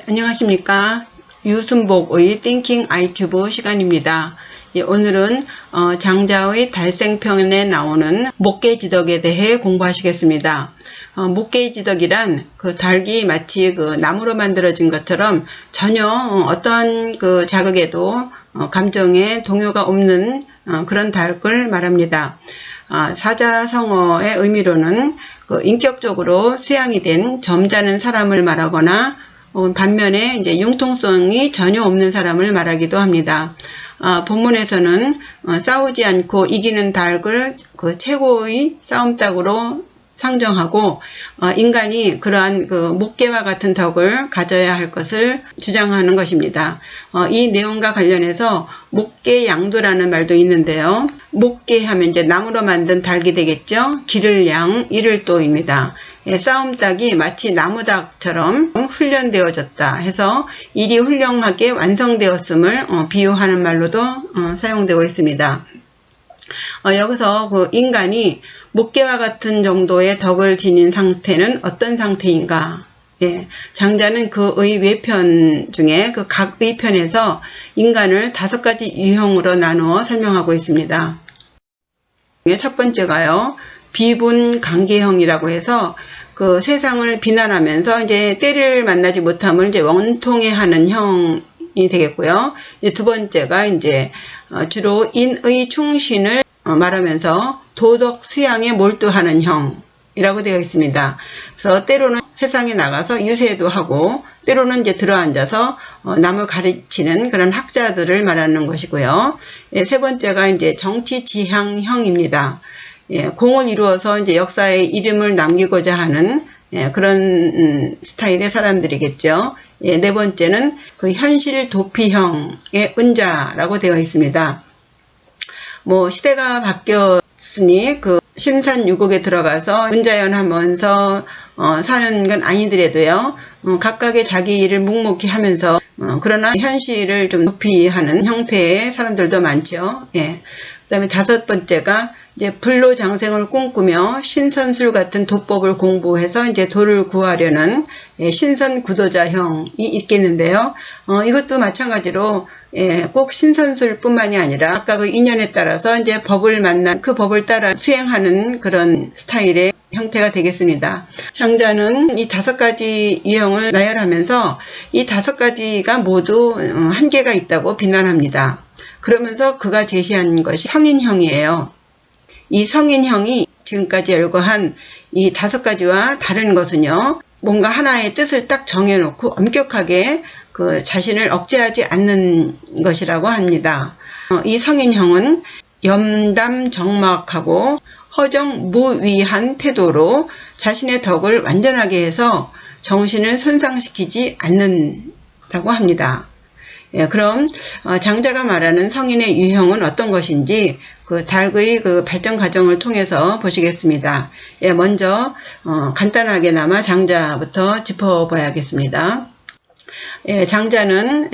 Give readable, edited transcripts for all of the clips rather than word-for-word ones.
안녕하십니까. 유순복의 띵킹 아이튜브 시간입니다. 오늘은 장자의 달생편에 나오는 목계지덕에 대해 공부하시겠습니다. 목계지덕이란 그 닭이 마치 그 나무로 만들어진 것처럼 전혀 어떠한 그 자극에도 감정에 동요가 없는 그런 닭을 말합니다. 사자성어의 의미로는 그 인격적으로 수양이 된 점잖은 사람을 말하거나 반면에 이제 융통성이 전혀 없는 사람을 말하기도 합니다. 본문에서는 싸우지 않고 이기는 닭을 그 최고의 싸움닭으로 상정하고 인간이 그러한 그 목계와 같은 덕을 가져야 할 것을 주장하는 것입니다. 이 내용과 관련해서 목계양도라는 말도 있는데요. 목계하면 이제 나무로 만든 닭이 되겠죠. 기를 양, 이를 또입니다. 싸움닭이 마치 나무닭처럼 훈련되어졌다 해서 일이 훌륭하게 완성되었음을 비유하는 말로도 사용되고 있습니다. 여기서 그 인간이 목계와 같은 정도의 덕을 지닌 상태는 어떤 상태인가? 장자는 그의 외편 중에 그 각 의편에서 인간을 5가지 유형으로 나누어 설명하고 있습니다. 첫 번째가요, 비분관계형이라고 해서 그 세상을 비난하면서 이제 때를 만나지 못함을 이제 원통해하는 형이 되겠고요. 이제 두 번째가 이제 주로 인의 충신을 말하면서 도덕 수양에 몰두하는 형이라고 되어 있습니다. 그래서 때로는 세상에 나가서 유세도 하고 때로는 이제 들어앉아서 남을 가르치는 그런 학자들을 말하는 것이고요. 세 번째가 이제 정치 지향형입니다. 공을 이루어서 이제 역사에 이름을 남기고자 하는 그런 스타일의 사람들이겠죠. 네 번째는 그 현실 도피형의 은자라고 되어 있습니다. 시대가 바뀌었으니 그 심산유곡에 들어가서 은자연하면서 사는 건 아니더라도요. 각각의 자기 일을 묵묵히 하면서 그러나 현실을 좀 도피하는 형태의 사람들도 많죠. 그다음에 5번째가 이제 불로장생을 꿈꾸며 신선술 같은 도법을 공부해서 이제 도를 구하려는 신선구도자형이 있겠는데요. 이것도 마찬가지로 꼭 신선술뿐만이 아니라 각각의 인연에 따라서 이제 법을 만난 그 법을 따라 수행하는 그런 스타일의 형태가 되겠습니다. 장자는 이 5가지 유형을 나열하면서 이 5가지가 모두 한계가 있다고 비난합니다. 그러면서 그가 제시한 것이 성인형이에요. 이 성인형이 지금까지 열거한 이 5가지와 다른 것은요, 뭔가 하나의 뜻을 딱 정해놓고 엄격하게 그 자신을 억제하지 않는 것이라고 합니다. 이 성인형은 염담정막하고 허정무위한 태도로 자신의 덕을 완전하게 해서 정신을 손상시키지 않는다고 합니다. 그럼 장자가 말하는 성인의 유형은 어떤 것인지 그 닭의 그 발전 과정을 통해서 보시겠습니다. 먼저 간단하게나마 장자부터 짚어봐야겠습니다. 장자는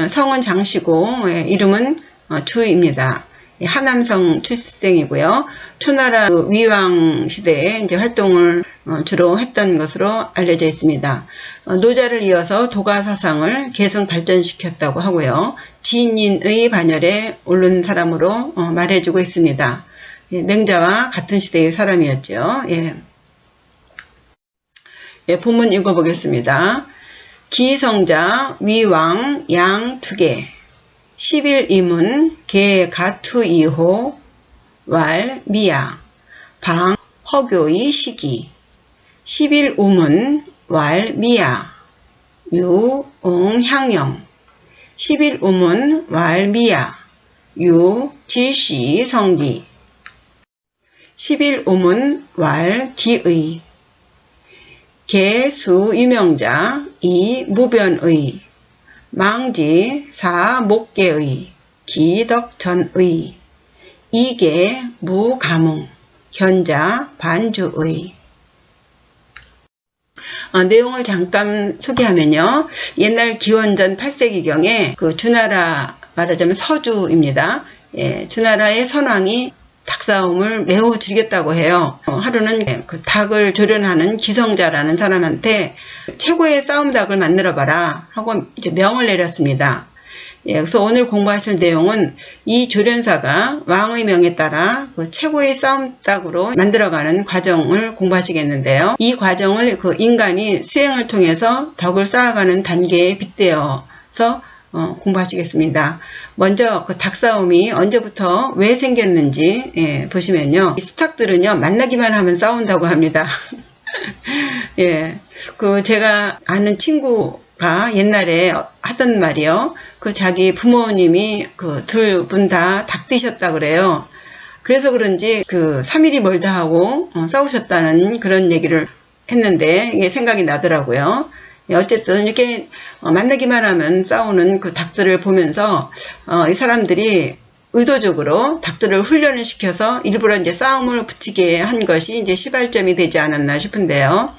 성은 장씨고 이름은 주입니다. 하남성 출생이고요. 초나라 위왕 시대에 이제 활동을 주로 했던 것으로 알려져 있습니다. 노자를 이어서 도가사상을 계속 발전시켰다고 하고요. 지인의 반열에 오른 사람으로 말해주고 있습니다. 맹자와 같은 시대의 사람이었죠. 본문 읽어보겠습니다. 기성자 위왕 양투계 11이문 개가투이호 왈 미야 방 허교의 시기 11우문 왈 미야 유응향영 11우문 왈 미야 유 질시 성기 11우문 왈 기의 개수 유명자 이 무변의 망지 사 목계의 기덕전의 이계 무가문 현자 반주의. 내용을 잠깐 소개하면요. 옛날 기원전 8세기경에 그 주나라 말하자면 서주입니다. 주나라의 선왕이 닭싸움을 매우 즐겼다고 해요. 하루는 그 닭을 조련하는 기성자라는 사람한테 최고의 싸움 닭을 만들어 봐라 하고 이제 명을 내렸습니다. 예, 그래서 오늘 공부하실 내용은 이 조련사가 왕의 명에 따라 그 최고의 싸움 닭으로 만들어가는 과정을 공부하시겠는데요. 이 과정을 그 인간이 수행을 통해서 덕을 쌓아가는 단계에 빗대어서 공부하시겠습니다. 먼저 그 닭싸움이 언제부터 왜 생겼는지 보시면요. 이 수탉들은요 만나기만 하면 싸운다고 합니다. 예, 그 제가 아는 친구가 옛날에 하던 말이요. 그 자기 부모님이 그 둘 분 다 닭띠셨다 그래요. 그래서 그런지 그 3일이 멀다 하고 싸우셨다는 그런 얘기를 했는데 이게 생각이 나더라고요. 어쨌든 이렇게 만나기만 하면 싸우는 그 닭들을 보면서 이 사람들이 의도적으로 닭들을 훈련을 시켜서 일부러 이제 싸움을 붙이게 한 것이 이제 시발점이 되지 않았나 싶은데요.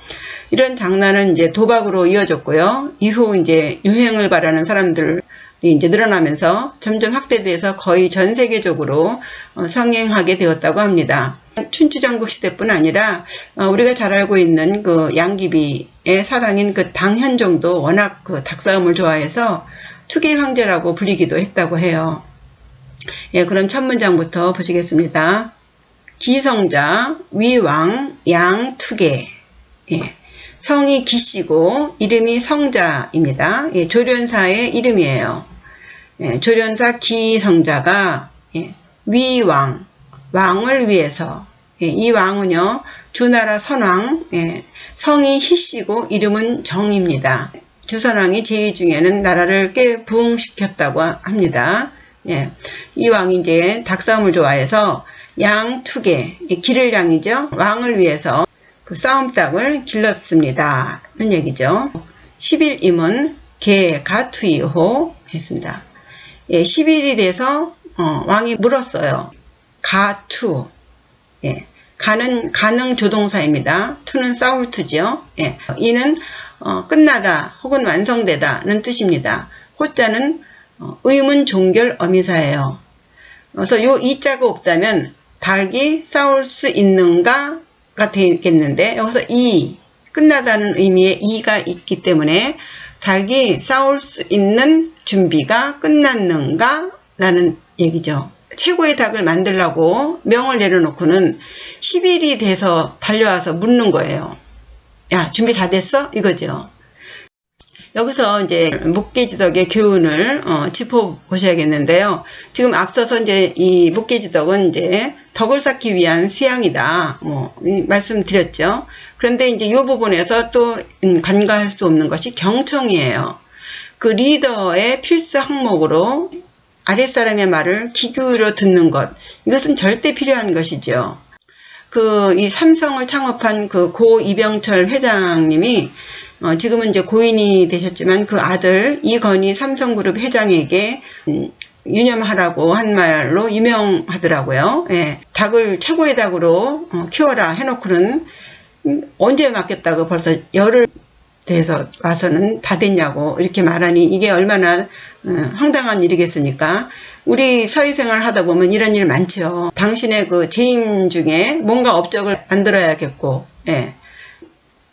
이런 장난은 이제 도박으로 이어졌고요. 이후 이제 유행을 바라는 사람들이 이제 늘어나면서 점점 확대돼서 거의 전 세계적으로 성행하게 되었다고 합니다. 춘추전국 시대뿐 아니라 우리가 잘 알고 있는 그 양귀비의 사랑인 그 당현종도 워낙 그 닭싸움을 좋아해서 투개 황제라고 불리기도 했다고 해요. 예, 그럼 첫 문장부터 보시겠습니다. 기성자, 위왕, 양, 투개. 예, 성이 기씨고 이름이 성자입니다. 예, 조련사의 이름이에요. 예, 조련사 기성자가 위왕, 왕을 위해서 이 왕은요 주나라 선왕, 성이 희씨고 이름은 정입니다. 주선왕이 제위 중에는 나라를 꽤 부흥시켰다고 합니다. 예, 이 왕이 이제 닭싸움을 좋아해서 양 투개, 기를 양이죠. 왕을 위해서 그 싸움닭을 길렀습니다. 는 얘기죠. 11임은 개, 가투이호 했습니다. 예, 10일이 돼서 왕이 물었어요. 가투. 예, 가는 가능 조동사입니다. 투는 싸울 투지요. 예, 이는 끝나다 혹은 완성되다는 뜻입니다. 호자는 의문 종결 어미사예요. 그래서 요 이자가 없다면 닭이 싸울 수 있는가가 되겠는데 여기서 이 끝나다는 의미의 이가 있기 때문에 닭이 싸울 수 있는 준비가 끝났는가 라는 얘기죠. 최고의 닭을 만들라고 명을 내려놓고는 10일이 돼서 달려와서 묻는 거예요. 야, 준비 다 됐어? 이거죠. 여기서 이제 목계지덕의 교훈을 짚어보셔야겠는데요. 지금 앞서서 이제 이 목계지덕은 이제 덕을 쌓기 위한 수양이다. 말씀드렸죠. 그런데 이제 이 부분에서 또 간과할 수 없는 것이 경청이에요. 그 리더의 필수 항목으로 아랫사람의 말을 귀 기울여 듣는 것. 이것은 절대 필요한 것이죠. 이 삼성을 창업한 그 고 이병철 회장님이 지금은 이제 고인이 되셨지만 그 아들 이건희 삼성그룹 회장에게 유념하라고 한 말로 유명하더라고요. 예, 닭을 최고의 닭으로 키워라 해놓고는 언제 맡겼다고 벌써 열흘 돼서 와서는 다 됐냐고 이렇게 말하니 이게 얼마나 황당한 일이겠습니까? 우리 사회생활 하다 보면 이런 일 많죠. 당신의 그 재임 중에 뭔가 업적을 만들어야겠고, 예.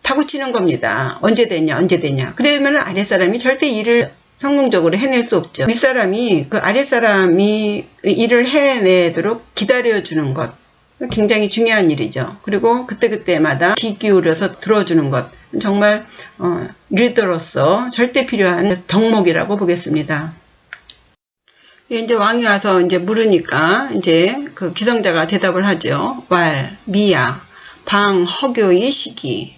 타고 치는 겁니다. 언제 되냐, 언제 되냐. 그러면 아랫사람이 절대 일을 성공적으로 해낼 수 없죠. 윗사람이 그 아랫사람이 일을 해내도록 기다려주는 것. 굉장히 중요한 일이죠. 그리고 그때그때마다 귀 기울여서 들어주는 것. 정말, 리더로서 절대 필요한 덕목이라고 보겠습니다. 이제 왕이 와서 이제 물으니까 이제 그 기성자가 대답을 하죠. 왈, 미야, 방, 허교의 시기.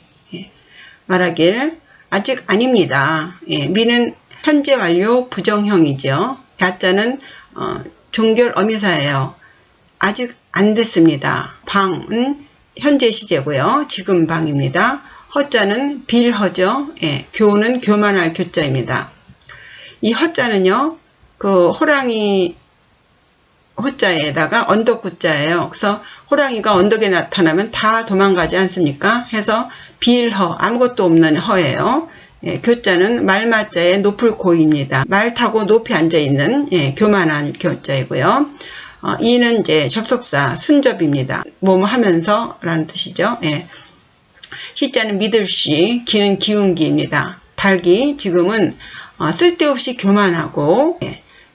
말하길 아직 아닙니다. 예, 미는 현재 완료 부정형이죠. 야자는 종결 어미사예요. 아직 안 됐습니다. 방은 현재 시제고요. 지금 방입니다. 허자는 빌허죠. 예, 교는 교만할 교자입니다. 이 허자는요. 그 호랑이 호자에다가 언덕구자예요. 그래서 호랑이가 언덕에 나타나면 다 도망가지 않습니까? 해서 빌허, 아무것도 없는 허예요. 예, 교자는 말마자의 높을 고입니다. 말 타고 높이 앉아있는 교만한 교자이고요. 이는 이제 접속사 순접입니다. 뭐뭐 하면서 라는 뜻이죠. 예. 시자는 믿을 시, 기는 기운기입니다. 닭이 지금은 쓸데없이 교만하고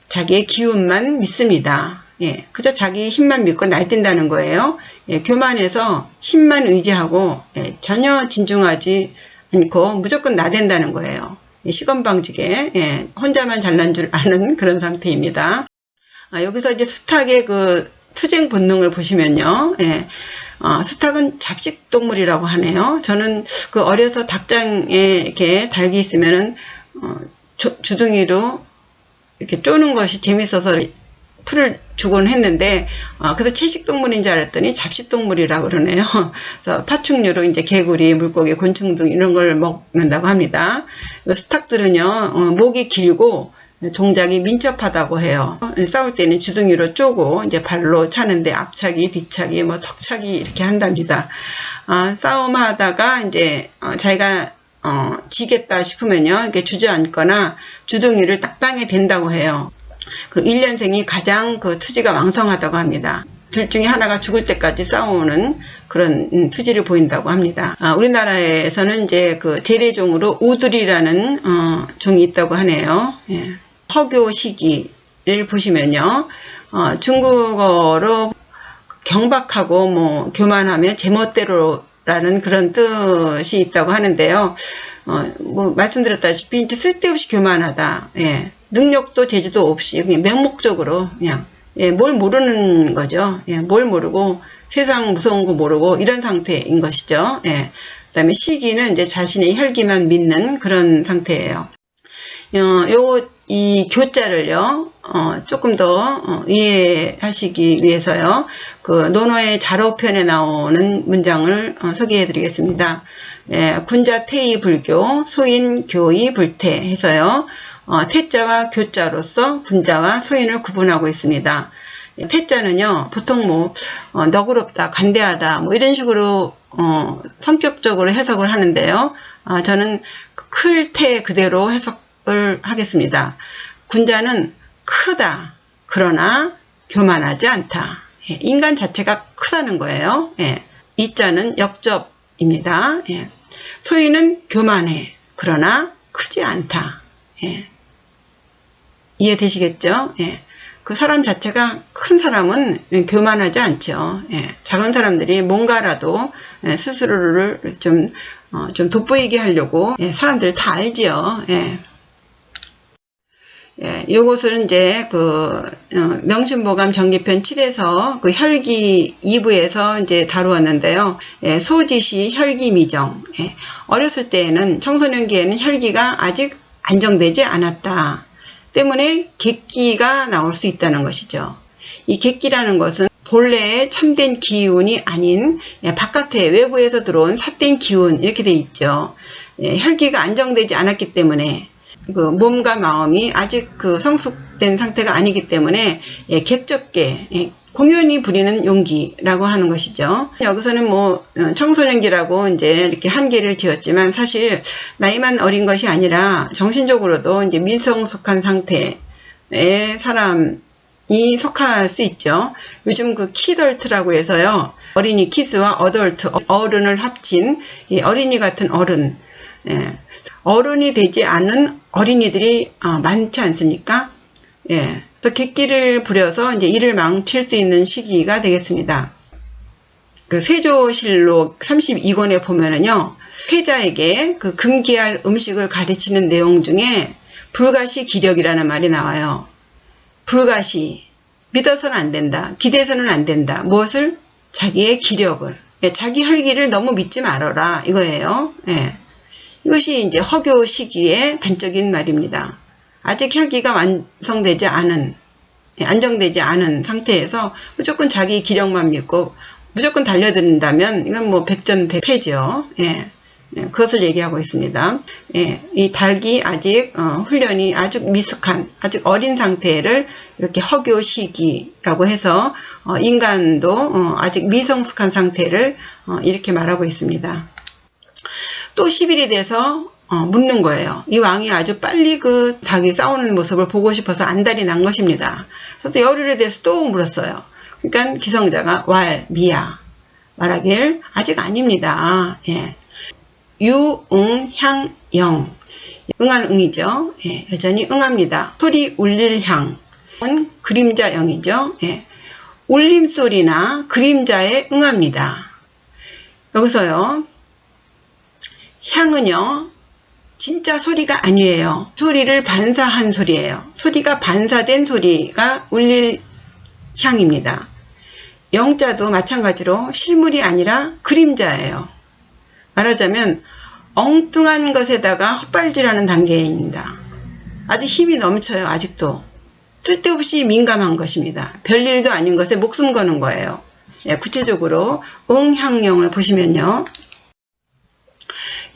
자기의 기운만 믿습니다. 예, 그저 자기 힘만 믿고 날뛴다는 거예요. 예, 교만해서 힘만 의지하고 전혀 진중하지 않고 무조건 나댄다는 거예요. 시건방지게 혼자만 잘난 줄 아는 그런 상태입니다. 여기서 이제 수탉의 그 투쟁 본능을 보시면요. 수탉은 잡식동물이라고 하네요. 저는 그 어려서 닭장에 이렇게 닭이 있으면은 주둥이로 이렇게 쪼는 것이 재밌어서 풀을 주곤 했는데, 그래서 채식동물인 줄 알았더니 잡식동물이라고 그러네요. 그래서 파충류로 이제 개구리, 물고기, 곤충 등 이런 걸 먹는다고 합니다. 수탉들은요, 목이 길고 동작이 민첩하다고 해요. 싸울 때는 주둥이로 쪼고 이제 발로 차는데 앞차기, 뒤차기, 뭐 턱차기 이렇게 한답니다. 싸움하다가 이제 자기가 지겠다 싶으면요, 이렇게 주저앉거나 주둥이를 딱 땅에 댄다고 해요. 그리고 1년생이 가장 그 투지가 왕성하다고 합니다. 둘 중에 하나가 죽을 때까지 싸우는 그런 투지를 보인다고 합니다. 우리나라에서는 이제 그 재래종으로 우들이라는 종이 있다고 하네요. 예. 허교 시기를 보시면요, 중국어로 경박하고 뭐 교만하며 제멋대로라는 그런 뜻이 있다고 하는데요. 뭐 말씀드렸다시피 이제 쓸데없이 교만하다. 예. 능력도 재주도 없이 그냥 맹목적으로 그냥 뭘 모르는 거죠. 뭘 모르고 세상 무서운 거 모르고 이런 상태인 것이죠. 그다음에 시기는 이제 자신의 혈기만 믿는 그런 상태예요. 이 교자를요, 조금 더 이해하시기 위해서요, 그 논어의 자로편에 나오는 문장을 소개해 드리겠습니다. 군자 태이 불교, 소인 교이 불태 해서요, 태자와 교자로서 군자와 소인을 구분하고 있습니다. 태자는요, 보통 뭐, 너그럽다, 관대하다, 뭐 이런 식으로, 성격적으로 해석을 하는데요. 저는 클태 그대로 해석을 하겠습니다. 군자는 크다, 그러나 교만하지 않다. 인간 자체가 크다는 거예요. 이자는 역접입니다. 소인은 교만해, 그러나 크지 않다. 이해되시겠죠? 그 사람 자체가 큰 사람은 교만하지 않죠. 작은 사람들이 뭔가라도 스스로를 좀 돋보이게 하려고 사람들 다 알지요. 요것은 이제 그 명심보감 정기편 7에서 그 혈기 2부에서 이제 다루었는데요. 소지시 혈기미정. 어렸을 때에는 청소년기에는 혈기가 아직 안정되지 않았다. 때문에 객기가 나올 수 있다는 것이죠. 이 객기라는 것은 본래의 참된 기운이 아닌 바깥에 외부에서 들어온 삿된 기운 이렇게 돼 있죠. 혈기가 안정되지 않았기 때문에 그 몸과 마음이 아직 그 성숙된 상태가 아니기 때문에 객적게 공연히 부리는 용기라고 하는 것이죠. 여기서는 뭐 청소년기라고 이제 이렇게 한계를 지었지만 사실 나이만 어린 것이 아니라 정신적으로도 이제 미성숙한 상태의 사람이 속할 수 있죠. 요즘 그 키덜트라고 해서요, 어린이 키스와 어덜트, 어른을 합친 어린이 같은 어른, 어른이 되지 않은 어린이들이 많지 않습니까? 또 객기를 부려서 이제 일을 망칠 수 있는 시기가 되겠습니다. 그 세조실록 32권에 보면은요, 세자에게 그 금기할 음식을 가르치는 내용 중에 불가시 기력이라는 말이 나와요. 불가시, 믿어서는 안 된다, 기대서는 안 된다. 무엇을? 자기의 기력을, 자기 혈기를 너무 믿지 말아라 이거예요. 이것이 이제 허교 시기의 단적인 말입니다. 아직 혈기가 완성되지 않은, 안정되지 않은 상태에서 무조건 자기 기력만 믿고 무조건 달려든다면 이건 뭐 백전백패죠. 그것을 얘기하고 있습니다. 이 닭이 아직 훈련이 아주 미숙한, 아직 어린 상태를 이렇게 허교 시기라고 해서 인간도 아직 미성숙한 상태를 이렇게 말하고 있습니다. 또 10일이 돼서 묻는 거예요. 이 왕이 아주 빨리 그 자기 싸우는 모습을 보고 싶어서 안달이 난 것입니다. 그래서 열흘에 대해서 또 물었어요. 그러니까 기성자가 왈, 미야 말하길 아직 아닙니다. 예. 유, 응, 향, 영. 응할 응이죠. 예, 여전히 응합니다. 소리 울릴 향은 그림자 영이죠. 예. 울림소리나 그림자에 응합니다. 여기서요. 향은요. 진짜 소리가 아니에요. 소리를 반사한 소리예요. 소리가 반사된 소리가 울릴 향입니다. 영자도 마찬가지로 실물이 아니라 그림자예요. 말하자면 엉뚱한 것에다가 헛발질하는 단계입니다. 아주 힘이 넘쳐요. 아직도. 쓸데없이 민감한 것입니다. 별일도 아닌 것에 목숨 거는 거예요. 예, 구체적으로 응향영을 보시면요.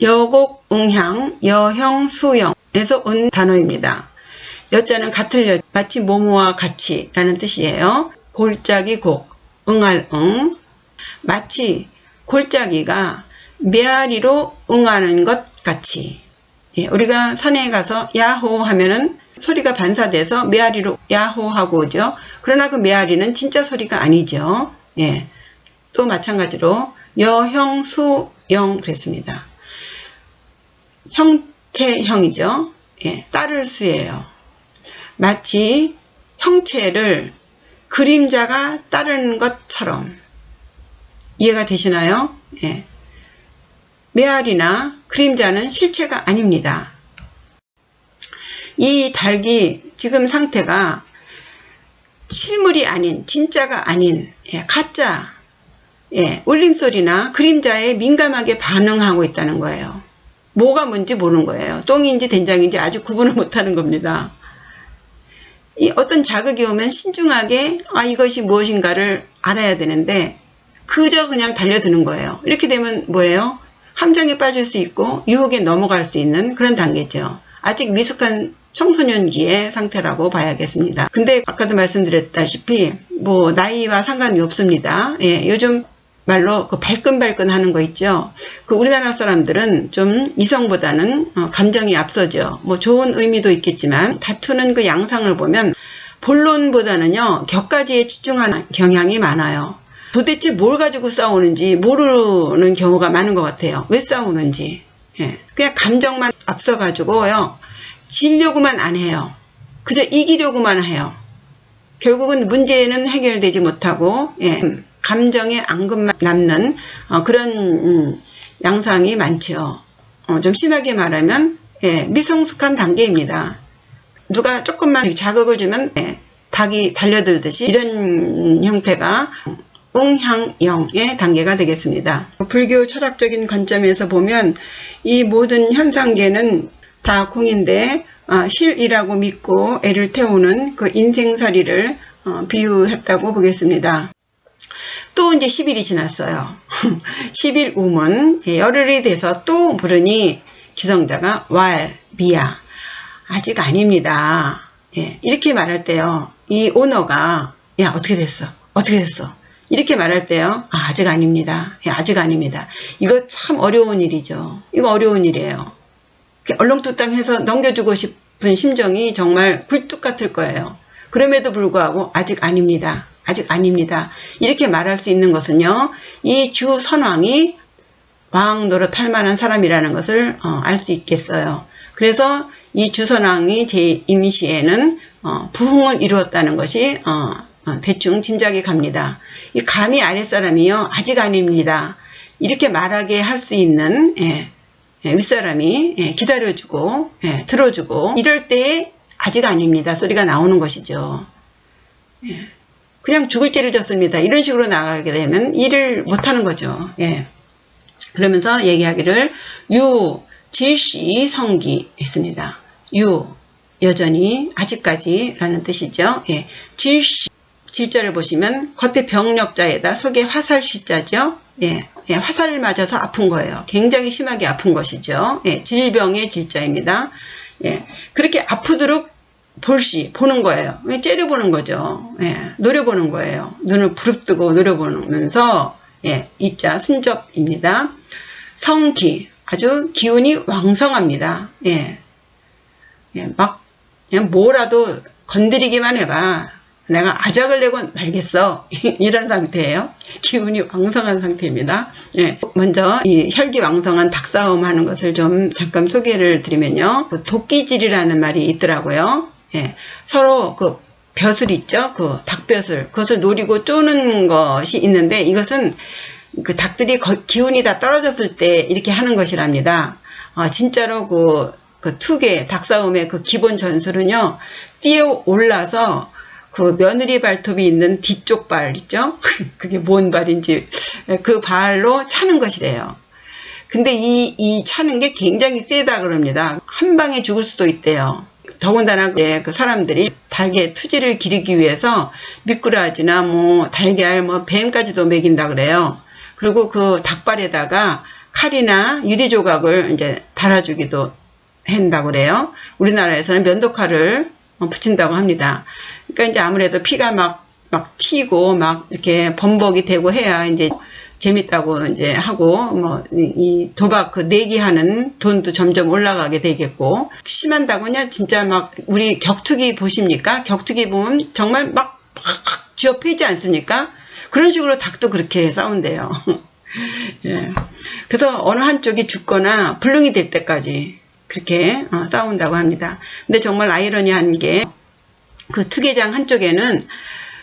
여곡, 응향, 여형, 수형에서 온 단어입니다. 여자는 같을 여, 마치 뭐뭐와 같이 라는 뜻이에요. 골짜기 곡, 응할 응, 마치 골짜기가 메아리로 응하는 것 같이. 예, 우리가 산에 가서 야호 하면은 소리가 반사돼서 메아리로 야호 하고 오죠. 그러나 그 메아리는 진짜 소리가 아니죠. 예, 또 마찬가지로 여형, 수영 그랬습니다. 형태형이죠. 예, 따를 수예요. 마치 형체를 그림자가 따르는 것처럼. 이해가 되시나요? 예. 메아리나 그림자는 실체가 아닙니다. 이 닭이 지금 상태가 실물이 아닌, 진짜가 아닌, 예, 가짜, 예, 울림소리나 그림자에 민감하게 반응하고 있다는 거예요. 뭐가 뭔지 모르는 거예요. 똥인지 된장인지 아직 구분을 못하는 겁니다. 이 어떤 자극이 오면 신중하게 이것이 무엇인가를 알아야 되는데 그저 그냥 달려드는 거예요. 이렇게 되면 뭐예요? 함정에 빠질 수 있고 유혹에 넘어갈 수 있는 그런 단계죠. 아직 미숙한 청소년기의 상태라고 봐야겠습니다. 근데 아까도 말씀드렸다시피 뭐 나이와 상관이 없습니다. 예, 요즘 말로 그 발끈발끈 하는 거 있죠. 그 우리나라 사람들은 좀 이성보다는 감정이 앞서죠. 뭐 좋은 의미도 있겠지만 다투는 그 양상을 보면 본론보다는요 격가지에 치중하는 경향이 많아요. 도대체 뭘 가지고 싸우는지 모르는 경우가 많은 것 같아요. 왜 싸우는지. 예, 그냥 감정만 앞서가지고요 지려고만 안 해요. 그저 이기려고만 해요. 결국은 문제는 해결되지 못하고 예, 감정에 앙금만 남는 그런 양상이 많죠. 좀 심하게 말하면 예, 미성숙한 단계입니다. 누가 조금만 자극을 주면 예, 닭이 달려들듯이 이런 형태가 응향영의 단계가 되겠습니다. 불교 철학적인 관점에서 보면 이 모든 현상계는 다 공인데 실이라고 믿고 애를 태우는 그 인생살이를 비유했다고 보겠습니다. 또 이제 10일이 지났어요. 10일 우문 열흘이 돼서 또 부르니 기성자가 왈, 미야 아직 아닙니다. 예, 이렇게 말할 때요. 이 오너가 야 어떻게 됐어? 어떻게 됐어? 이렇게 말할 때요. 아직 아닙니다. 예, 아직 아닙니다. 이거 참 어려운 일이죠. 이거 어려운 일이에요. 얼렁뚱땅해서 넘겨주고 싶은 심정이 정말 굴뚝 같을 거예요. 그럼에도 불구하고 아직 아닙니다. 아직 아닙니다. 이렇게 말할 수 있는 것은요. 이 주선왕이 왕 노릇할 만한 사람이라는 것을 알 수 있겠어요. 그래서 이 주선왕이 재임 시에는 부흥을 이루었다는 것이 대충 짐작이 갑니다. 이 감히 아랫사람이요. 아직 아닙니다. 이렇게 말하게 할 수 있는 윗사람이 기다려주고 들어주고 이럴 때 아직 아닙니다. 소리가 나오는 것이죠. 그냥 죽을 죄를 졌습니다. 이런 식으로 나가게 되면 일을 못하는 거죠. 그러면서 얘기하기를 유, 질시, 성기 했습니다. 유, 여전히 아직까지 라는 뜻이죠. 질시, 질자를 보시면 겉에 병력자에다 속에 화살시자죠. 화살을 맞아서 아픈 거예요. 굉장히 심하게 아픈 것이죠. 질병의 질자입니다. 그렇게 아프도록 볼시, 보는 거예요. 째려보는 거죠. 노려보는 거예요. 눈을 부릅뜨고 노려보면서 이자 순접입니다. 성기, 아주 기운이 왕성합니다. 예. 예, 막 그냥 뭐라도 건드리기만 해봐. 내가 아작을 내고 말겠어. 이런 상태예요. 기운이 왕성한 상태입니다. 예, 먼저 이 혈기왕성한 닭싸움 하는 것을 좀 잠깐 소개를 드리면요. 그 도끼질이라는 말이 있더라고요. 예, 서로 그 벼슬 있죠? 그 닭벼슬. 그것을 노리고 쪼는 것이 있는데 이것은 그 닭들이 기운이 다 떨어졌을 때 이렇게 하는 것이랍니다. 진짜로 그 투개 닭싸움의 그 기본 전술은요. 뛰어 올라서 그 며느리 발톱이 있는 뒤쪽 발 있죠? 그게 뭔 발인지 그 발로 차는 것이래요. 근데 이 차는 게 굉장히 세다 그럽니다. 한 방에 죽을 수도 있대요. 더군다나 그 사람들이 닭의 투지를 기르기 위해서 미꾸라지나 뭐 달걀 뭐 뱀까지도 먹인다 그래요. 그리고 그 닭발에다가 칼이나 유리 조각을 이제 달아주기도 한다고 그래요. 우리나라에서는 면도칼을 붙인다고 합니다. 그러니까 이제 아무래도 피가 막 튀고 막 이렇게 범벅이 되고 해야 이제 재밌다고 이제 하고 뭐 이 도박 그 내기하는 돈도 점점 올라가게 되겠고 심한다고냐 진짜 막 우리 격투기 보십니까? 격투기 보면 정말 막 쥐어 패지 않습니까? 그런 식으로 닭도 그렇게 싸운대요. 예. 그래서 어느 한쪽이 죽거나 불능이 될 때까지 그렇게 싸운다고 합니다. 근데 정말 아이러니한 게 그 투개장 한쪽에는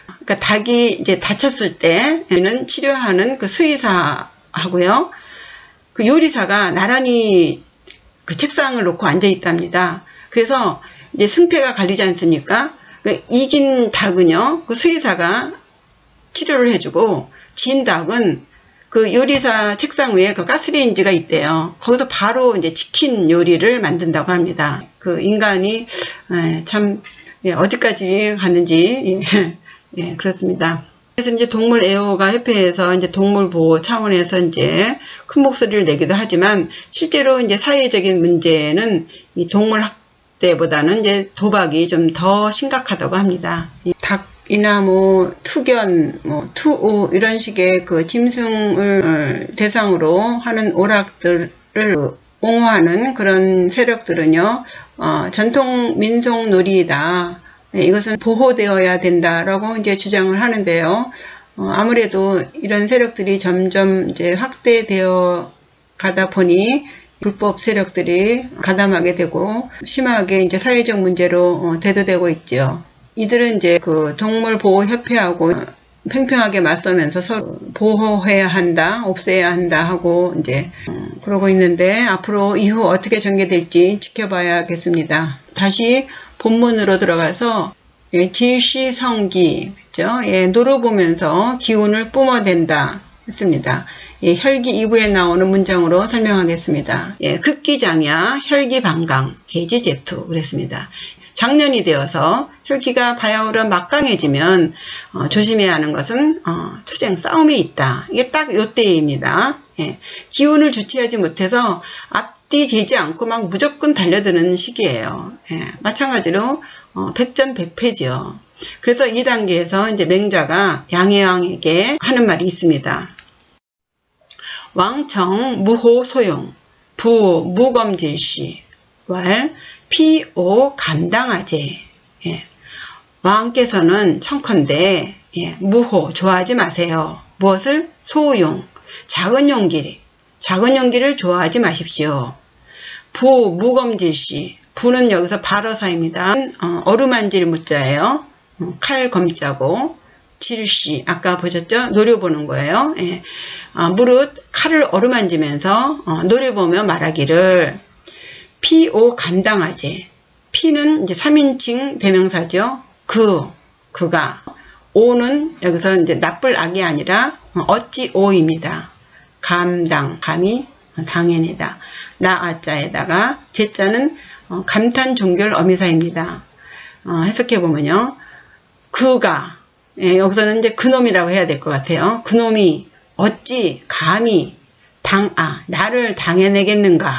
그러니까 닭이 이제 다쳤을 때는 치료하는 그 수의사하고요. 그 요리사가 나란히 그 책상을 놓고 앉아 있답니다. 그래서 이제 승패가 갈리지 않습니까? 그 이긴 닭은요, 그 수의사가 치료를 해주고 진 닭은 그 요리사 책상 위에 그 가스레인지가 있대요. 거기서 바로 이제 치킨 요리를 만든다고 합니다. 그 인간이 참 어디까지 갔는지 그렇습니다. 그래서 이제 동물 애호가 협회에서 이제 동물 보호 차원에서 이제 큰 목소리를 내기도 하지만 실제로 이제 사회적인 문제는 이 동물 학대보다는 이제 도박이 좀 더 심각하다고 합니다. 이 닭이나 뭐 투견, 뭐 투우 이런 식의 그 짐승을 대상으로 하는 오락들을 옹호하는 그런 세력들은요, 전통 민속 놀이다. 이것은 보호되어야 된다라고 이제 주장을 하는데요. 아무래도 이런 세력들이 점점 이제 확대되어 가다 보니 불법 세력들이 가담하게 되고 심하게 이제 사회적 문제로 대두되고 있죠. 이들은 이제 그 동물보호협회하고 팽팽하게 맞서면서 서로 보호해야 한다, 없애야 한다 하고 이제 그러고 있는데 앞으로 이후 어떻게 전개될지 지켜봐야겠습니다. 다시 본문으로 들어가서 질시성기, 그죠? 노려보면서 기운을 뿜어댄다 했습니다. 혈기 2부에 나오는 문장으로 설명하겠습니다. 급기장야, 혈기방강, 개지제투 그랬습니다. 작년이 되어서 혈기가 바야흐로 막강해지면 조심해야 하는 것은 투쟁 싸움이 있다. 이게 딱 요때입니다. 기운을 주체하지 못해서 앞뒤 재지 않고 막 무조건 달려드는 시기예요. 마찬가지로 백전백패지요. 그래서 이 단계에서 이제 맹자가 양해왕에게 하는 말이 있습니다. 왕청 무호소용 부 무검질시 왈 피오 감당하제. 왕께서는 청컨대 무호 좋아하지 마세요. 무엇을? 소용 작은 용기를 좋아하지 마십시오. 부 무검질시 부는 여기서 발어사입니다. 어루만질 무자예요. 칼 검자고 질시 아까 보셨죠? 노려보는 거예요. 무릇 칼을 어루만지면서 노려보며 말하기를 피오 감당하제. 피는 이제 3인칭 대명사죠. 그가. 오는 여기서 이제 나쁠 악이 아니라 어찌 오입니다. 감히 당연이다. 나아자에다가 제자는 감탄 종결 어미사입니다. 해석해보면요. 그가 여기서는 이제 그놈이라고 해야 될 것 같아요. 그놈이 어찌 감히 나를 당해내겠는가.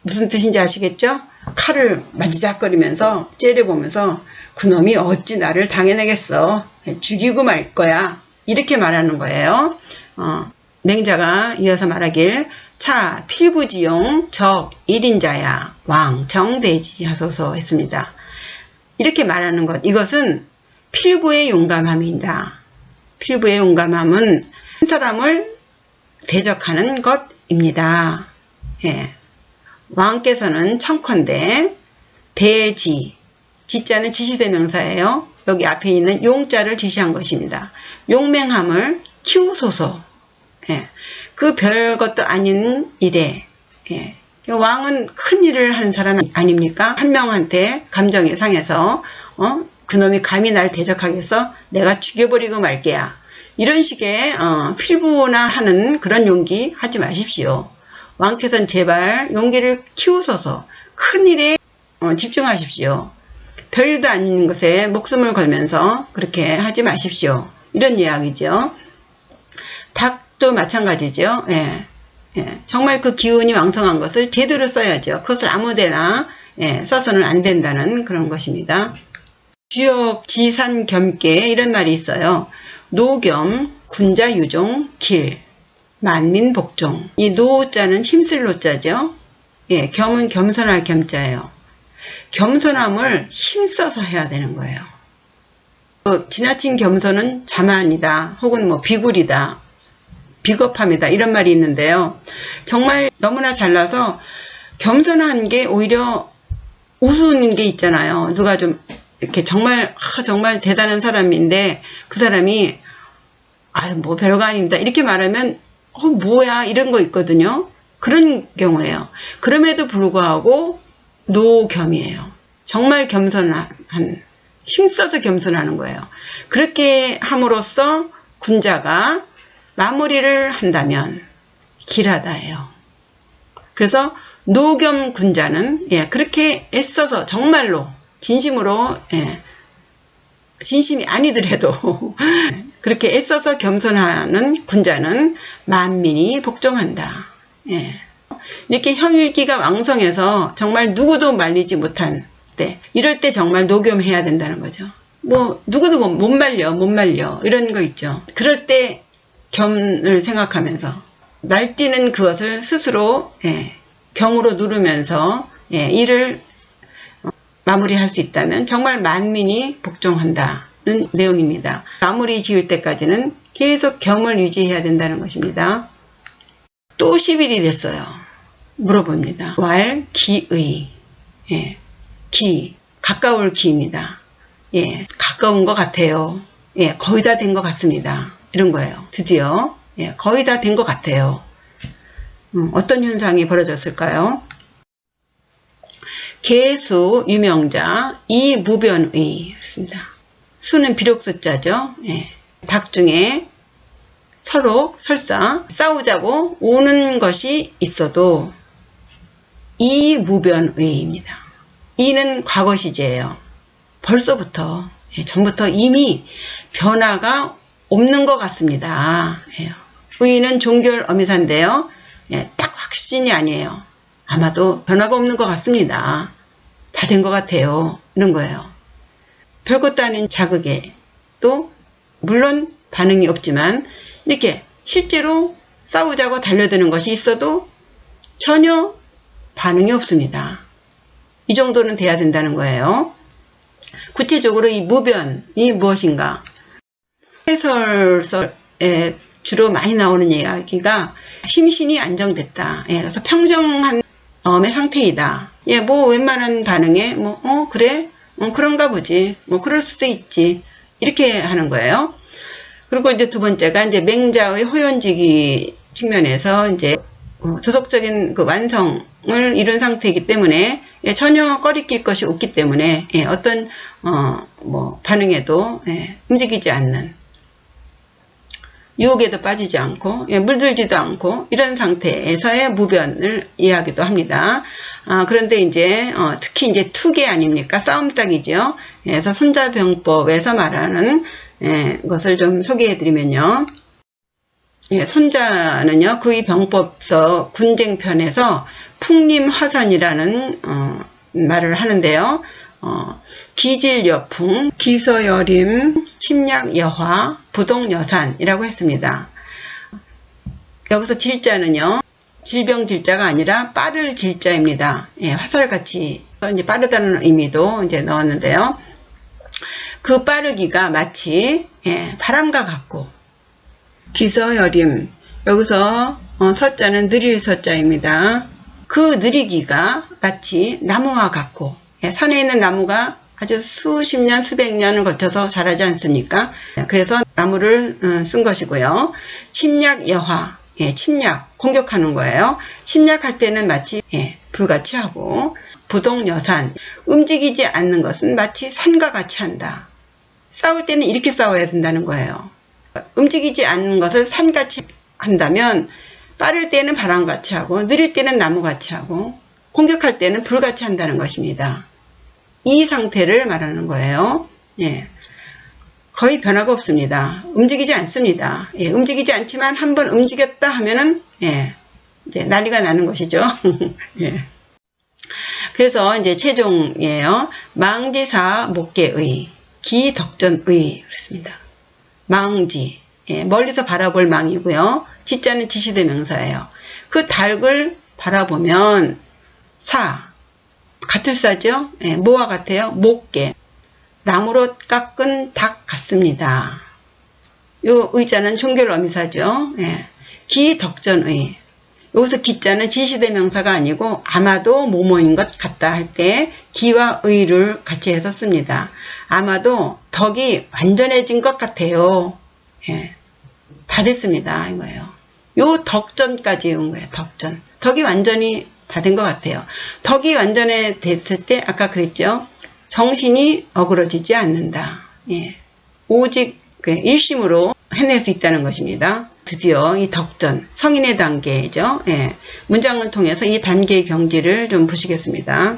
무슨 뜻인지 아시겠죠? 칼을 만지작거리면서 째려보면서 그놈이 어찌 나를 당해내겠어. 죽이고 말 거야. 이렇게 말하는 거예요. 맹자가 이어서 말하길 차 필부지용 적 1인자야 왕 정대지 하소서 했습니다. 이렇게 말하는 것, 이것은 필부의 용감함입니다. 필부의 용감함은 한 사람을 대적하는 것입니다. 예. 왕께서는 청컨대 대지, 지자는 지시대명사예요. 여기 앞에 있는 용자를 지시한 것입니다. 용맹함을 키우소서. 예. 그 별것도 아닌 일에, 예. 왕은 큰 일을 하는 사람 아닙니까? 한 명한테 감정이 상해서 그놈이 감히 날 대적하겠어? 내가 죽여버리고 말게야. 이런 식의 필부나 하는 그런 용기 하지 마십시오. 왕께서는 제발 용기를 키우소서 큰 일에 집중하십시오. 별일도 아닌 것에 목숨을 걸면서 그렇게 하지 마십시오. 이런 이야기죠. 닭도 마찬가지죠. 예. 예, 정말 그 기운이 왕성한 것을 제대로 써야죠. 그것을 아무데나 써서는 안 된다는 그런 것입니다. 주역 지산 겸께 이런 말이 있어요. 노겸 군자 유종 길 만민 복종. 이 노자는 힘쓸 노자죠. 예, 겸은 겸손할 겸자예요. 겸손함을 힘써서 해야 되는 거예요. 지나친 겸손은 자만이다 혹은 뭐 비굴이다 비겁함이다 이런 말이 있는데요. 정말 너무나 잘나서 겸손한 게 오히려 우스운 게 있잖아요. 누가 좀 이렇게 정말 대단한 사람인데 그 사람이 뭐 별거 아닙니다 이렇게 말하면 뭐야 이런 거 있거든요. 그런 경우예요. 그럼에도 불구하고 노겸이에요. 정말 겸손한, 힘써서 겸손하는 거예요. 그렇게 함으로써 군자가 마무리를 한다면 길하다예요. 그래서 노겸 군자는 그렇게 애써서 정말로 진심으로 진심이 아니더라도 그렇게 애써서 겸손하는 군자는 만민이 복종한다. 이렇게 혈기가 왕성해서 정말 누구도 말리지 못한 때 이럴 때 정말 노겸해야 된다는 거죠. 뭐 누구도 못 말려 이런 거 있죠. 그럴 때 겸을 생각하면서 날뛰는 그것을 스스로 경으로 누르면서 일을 마무리할 수 있다면 정말 만민이 복종한다는 내용입니다. 마무리 지을 때까지는 계속 겸을 유지해야 된다는 것입니다. 또 10일이 됐어요. 물어봅니다. 왈 기의. 기 가까울 기입니다. 가까운 것 같아요. 거의 다 된 것 같습니다. 이런 거예요. 드디어 거의 다 된 것 같아요. 어떤 현상이 벌어졌을까요? 개수 유명자 이무변의 였습니다. 수는 비록수자죠. 닭 중에 서로 설사 싸우자고 오는 것이 있어도 이무변의입니다. 이는 과거 시제예요. 벌써부터 전부터 이미 변화가 없는 것 같습니다. 의는 종결 어미사인데요. 딱 확신이 아니에요. 아마도 변화가 없는 것 같습니다. 다 된 것 같아요. 이런 거예요. 별것도 아닌 자극에 또 물론 반응이 없지만 이렇게 실제로 싸우자고 달려드는 것이 있어도 전혀 반응이 없습니다. 이 정도는 돼야 된다는 거예요. 구체적으로 이 무변이 무엇인가? 해설서에 주로 많이 나오는 이야기가 심신이 안정됐다. 그래서 평정한 마음의 상태이다. 뭐 웬만한 반응에 그래? 그런가 보지. 그럴 수도 있지. 이렇게 하는 거예요. 그리고 이제 두 번째가 이제 맹자의 호연지기 측면에서 이제 도덕적인 그 완성을 이룬 상태이기 때문에 전혀 꺼리낄 것이 없기 때문에 어떤 반응에도 움직이지 않는, 유혹에도 빠지지 않고 물들지도 않고 이런 상태에서의 무변을 이야기도 합니다. 그런데 이제 특히 이제 투계 아닙니까? 싸움닭이죠. 그래서 손자병법에서 말하는 것을 좀 소개해드리면요. 손자는요, 그의 병법서 군쟁편에서 풍림화산이라는 말을 하는데요. 기질여풍, 기서여림, 침략여화, 부동여산이라고 했습니다. 여기서 질자는요, 질병 질자가 아니라 빠를 질자입니다. 예, 화살같이 이제 빠르다는 의미도 이제 넣었는데요. 그 빠르기가 마치 바람과 같고, 기서여림, 여기서 서자는 느릴 서자입니다. 그 느리기가 마치 나무와 같고, 산에 있는 나무가 아주 수십 년, 수백 년을 거쳐서 자라지 않습니까? 그래서 나무를 쓴 것이고요. 침략 여화, 침략, 공격하는 거예요. 침략할 때는 마치 불같이 하고, 부동 여산, 움직이지 않는 것은 마치 산과 같이 한다. 싸울 때는 이렇게 싸워야 된다는 거예요. 움직이지 않는 것을 산같이 한다면 빠를 때는 바람같이 하고 느릴 때는 나무같이 하고 공격할 때는 불같이 한다는 것입니다. 이 상태를 말하는 거예요. 거의 변화가 없습니다. 움직이지 않습니다. 움직이지 않지만 한번 움직였다 하면은 이제 난리가 나는 것이죠. 그래서 이제 최종이에요. 망지사 목계의 기덕전의 그렇습니다. 망지, 멀리서 바라볼 망이고요. 지자는 지시대명사예요. 그 닭을 바라보면 사, 같을 사죠. 뭐와 같아요? 목계, 나무로 깎은 닭 같습니다. 요 의자는 종결어미사죠. 기덕전의, 여기서 기자는 지시대명사가 아니고 아마도 뭐뭐인 것 같다 할 때 기와 의를 같이 해서 씁니다. 아마도 덕이 완전해진 것 같아요. 다 됐습니다. 이거예요. 요 덕전까지 온 거예요. 덕전. 덕이 완전히 다 된 것 같아요. 덕이 완전히 됐을 때 아까 그랬죠. 정신이 어그러지지 않는다. 오직 일심으로 해낼 수 있다는 것입니다. 드디어 이 덕전, 성인의 단계죠. 문장을 통해서 이 단계의 경지를 좀 보시겠습니다.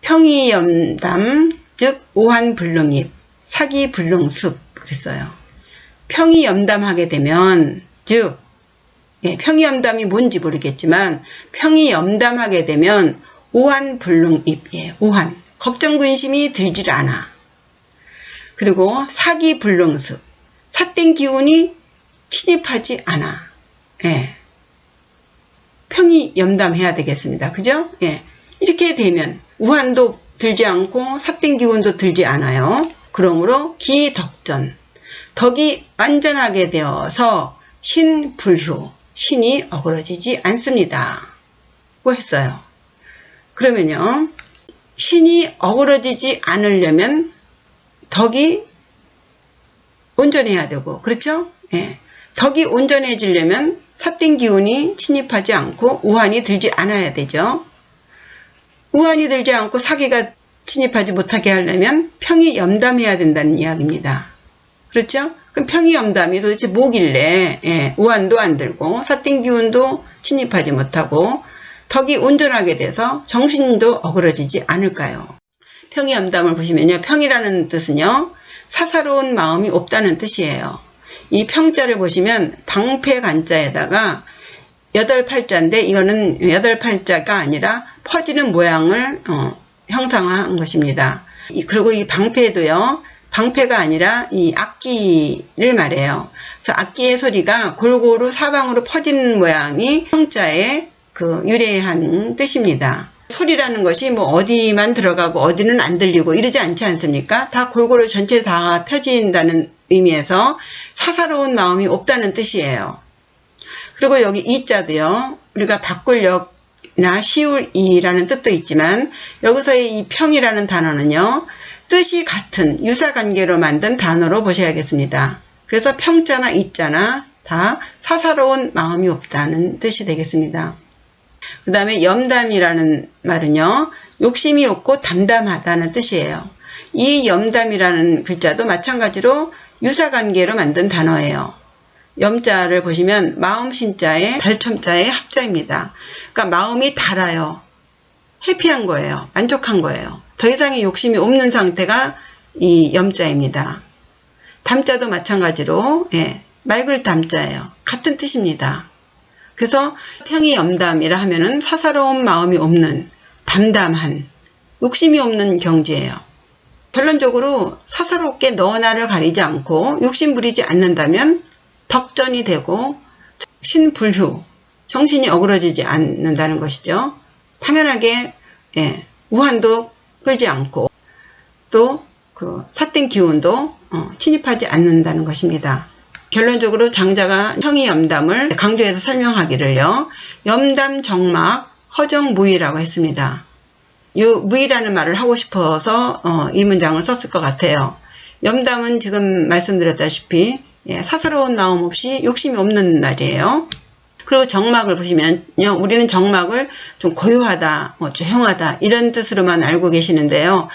평이염담, 즉 오한불능입, 사기불능습 그랬어요. 평이염담하게 되면, 즉 평이염담이 뭔지 모르겠지만 평이염담하게 되면 오한불능입, 오한, 걱정 근심이 들질 않아. 그리고 사기불능습, 삿된 기운이 침입하지 않아. 평이염담해야 되겠습니다. 그죠? 이렇게 되면 우한도 들지 않고 삿된 기운도 들지 않아요. 그러므로 기덕전, 덕이 완전하게 되어서 신불효, 신이 어그러지지 않습니다. 고 했어요. 그러면요, 신이 어그러지지 않으려면 덕이 온전해야 되고, 그렇죠? 덕이 온전해지려면 삿된 기운이 침입하지 않고 우한이 들지 않아야 되죠. 우한이 들지 않고 사기가 침입하지 못하게 하려면 평이염담해야 된다는 이야기입니다. 그렇죠? 그럼 평이염담이 도대체 뭐길래 우한도 안 들고 삿된 기운도 침입하지 못하고 덕이 온전하게 돼서 정신도 어그러지지 않을까요? 평이염담을 보시면요, 평이라는 뜻은요, 사사로운 마음이 없다는 뜻이에요. 이 평자를 보시면 방패간자에다가 8팔자인데 이거는 8팔자가 아니라 퍼지는 모양을 형상화한 것입니다. 그리고 이 방패도요, 방패가 아니라 이 악기를 말해요. 그래서 악기의 소리가 골고루 사방으로 퍼지는 모양이 평자의 그 유래한 뜻입니다. 소리라는 것이 뭐 어디만 들어가고 어디는 안 들리고 이러지 않지 않습니까? 다 골고루 전체 다 펴진다는 의미에서 사사로운 마음이 없다는 뜻이에요. 그리고 여기 이자도요, 우리가 바꿀력이나 시울이라는 뜻도 있지만 여기서의 이 평이라는 단어는요, 뜻이 같은 유사관계로 만든 단어로 보셔야겠습니다. 그래서 평자나 이자나 다 사사로운 마음이 없다는 뜻이 되겠습니다. 그 다음에 염담이라는 말은요, 욕심이 없고 담담하다는 뜻이에요. 이 염담이라는 글자도 마찬가지로 유사관계로 만든 단어예요. 염자를 보시면 마음 신자의 달첨자의 합자입니다. 그러니까 마음이 달아요. 해피한 거예요. 만족한 거예요. 더 이상의 욕심이 없는 상태가 이 염자입니다. 담자도 마찬가지로 맑을 담자예요. 같은 뜻입니다. 그래서 평이염담이라 하면은 사사로운 마음이 없는, 담담한, 욕심이 없는 경지예요. 결론적으로 사사롭게 너나를 가리지 않고 욕심 부리지 않는다면 덕전이 되고 신불효, 정신이 어그러지지 않는다는 것이죠. 당연하게 우환도 끌지 않고 또 그 삿된 기운도 침입하지 않는다는 것입니다. 결론적으로 장자가 형이염담을 강조해서 설명하기를요. 염담 정막 허정무의라고 했습니다. 이 무의라는 말을 하고 싶어서 이 문장을 썼을 것 같아요. 염담은 지금 말씀드렸다시피 사사로운 마음 없이 욕심이 없는 날이에요. 그리고 정막을 보시면요. 우리는 정막을 좀 고요하다, 조용하다 이런 뜻으로만 알고 계시는데요.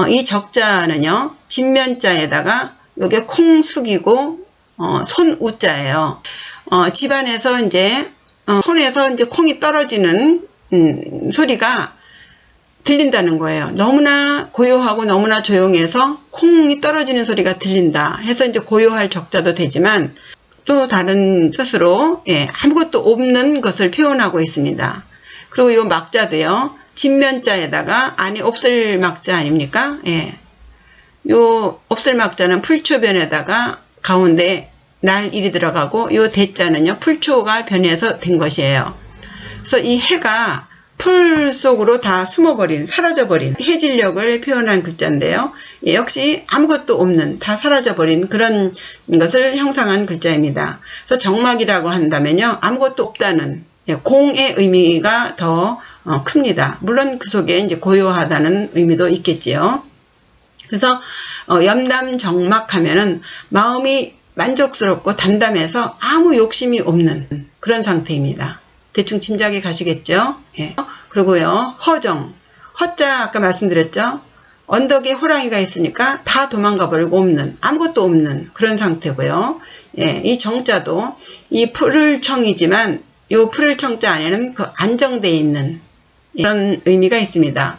이 적자는요. 진면자에다가 여기에 콩 숙이고 손우자예요. 집안에서 이제 손에서 이제 콩이 떨어지는 소리가 들린다는 거예요. 너무나 고요하고 너무나 조용해서 콩이 떨어지는 소리가 들린다 해서 이제 고요할 적자도 되지만 또 다른 뜻으로 아무것도 없는 것을 표현하고 있습니다. 그리고 이 막자도요. 진면자에다가 안에 없을 막자 아닙니까? 요 없을 막자는 풀초변에다가 가운데 날일이 들어가고 요 대자는요. 풀초가 변해서 된 것이에요. 그래서 이 해가 풀 속으로 다 숨어버린, 사라져버린 해질력을 표현한 글자인데요. 역시 아무것도 없는, 다 사라져버린 그런 것을 형상한 글자입니다. 그래서 정막이라고 한다면요. 아무것도 없다는 공의 의미가 더 큽니다. 물론 그 속에 이제 고요하다는 의미도 있겠지요. 그래서 염담 정막하면은 마음이 만족스럽고 담담해서 아무 욕심이 없는 그런 상태입니다. 대충 짐작이 가시겠죠? 그리고요, 허정. 허자 아까 말씀드렸죠? 언덕에 호랑이가 있으니까 다 도망가 버리고 없는, 아무것도 없는 그런 상태고요. 이 정자도 이 풀을 청이지만 이 풀을 청자 안에는 그 안정되어 있는 그런 의미가 있습니다.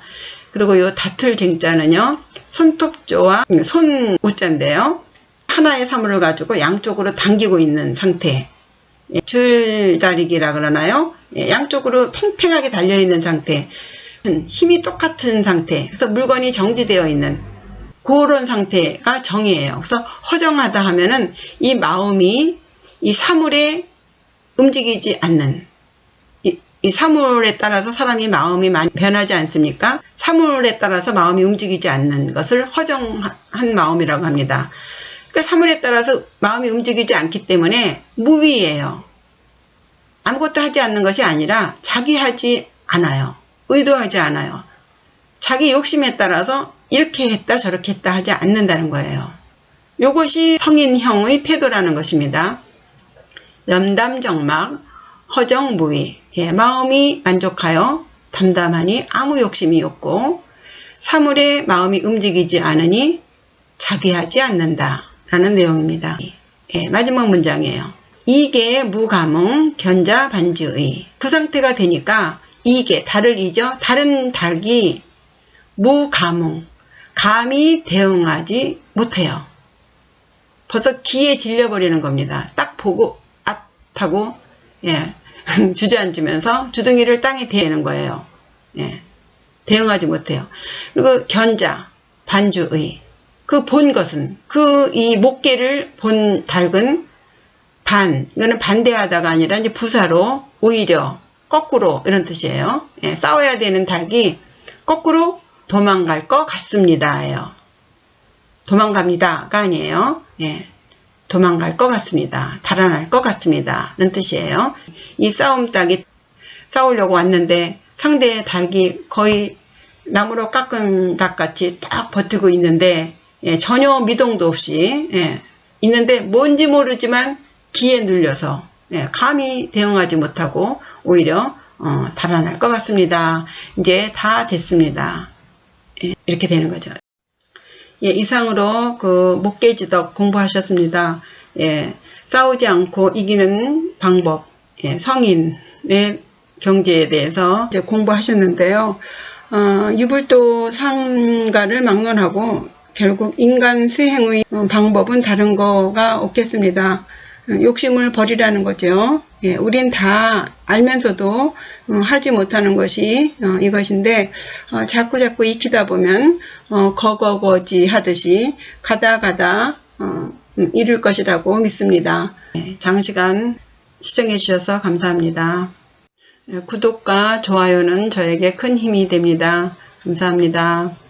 그리고 이 다툴 쟁자는요, 손톱조와 손우자인데요. 하나의 사물을 가지고 양쪽으로 당기고 있는 상태. 줄다리기라 그러나요? 양쪽으로 팽팽하게 달려있는 상태. 힘이 똑같은 상태. 그래서 물건이 정지되어 있는 그런 상태가 정이에요. 그래서 허정하다 하면은 이 마음이 이 사물에 움직이지 않는, 이 사물에 따라서 사람이 마음이 많이 변하지 않습니까? 사물에 따라서 마음이 움직이지 않는 것을 허정한 마음이라고 합니다. 그러니까 사물에 따라서 마음이 움직이지 않기 때문에 무위예요. 아무것도 하지 않는 것이 아니라 자기하지 않아요. 의도하지 않아요. 자기 욕심에 따라서 이렇게 했다 저렇게 했다 하지 않는다는 거예요. 이것이 성인형의 태도라는 것입니다. 염담정막 허정무의 마음이 만족하여 담담하니 아무 욕심이 없고 사물에 마음이 움직이지 않으니 자기하지 않는다 라는 내용입니다. 마지막 문장이에요. 이계 무감응 견자 반지의. 그 상태가 되니까 이계, 달을 이죠. 다른 닭이 무감응, 감히 대응하지 못해요. 벌써 기에 질려버리는 겁니다. 딱 보고 하고 주저앉으면서 주둥이를 땅에 대는 거예요. 대응하지 못해요. 그리고 견자, 반주의. 그 본 것은, 이 목계를 본 닭은 이거는 반대하다가 아니라 이제 부사로 오히려 거꾸로 이런 뜻이에요. 싸워야 되는 닭이 거꾸로 도망갈 것 같습니다예요. 도망갑니다가 아니에요. 도망갈 것 같습니다. 달아날 것 같습니다. 이런 뜻이에요. 이 싸움 닭이 싸우려고 왔는데 상대의 닭이 거의 나무로 깎은 닭같이 딱 버티고 있는데 전혀 미동도 없이 있는데 뭔지 모르지만 기에 눌려서 감히 대응하지 못하고 오히려 달아날 것 같습니다. 이제 다 됐습니다. 이렇게 되는 거죠. 이상으로 그 목계지덕 공부하셨습니다. 싸우지 않고 이기는 방법, 성인의 경지에 대해서 이제 공부하셨는데요. 유불도 상가를 막론하고 결국 인간 수행의 방법은 다른 거가 없겠습니다. 욕심을 버리라는 거죠. 우린 다 알면서도 하지 못하는 것이 이것인데 자꾸 익히다 보면 거거거지 하듯이 가다 이룰 것이라고 믿습니다. 장시간 시청해 주셔서 감사합니다. 구독과 좋아요는 저에게 큰 힘이 됩니다. 감사합니다.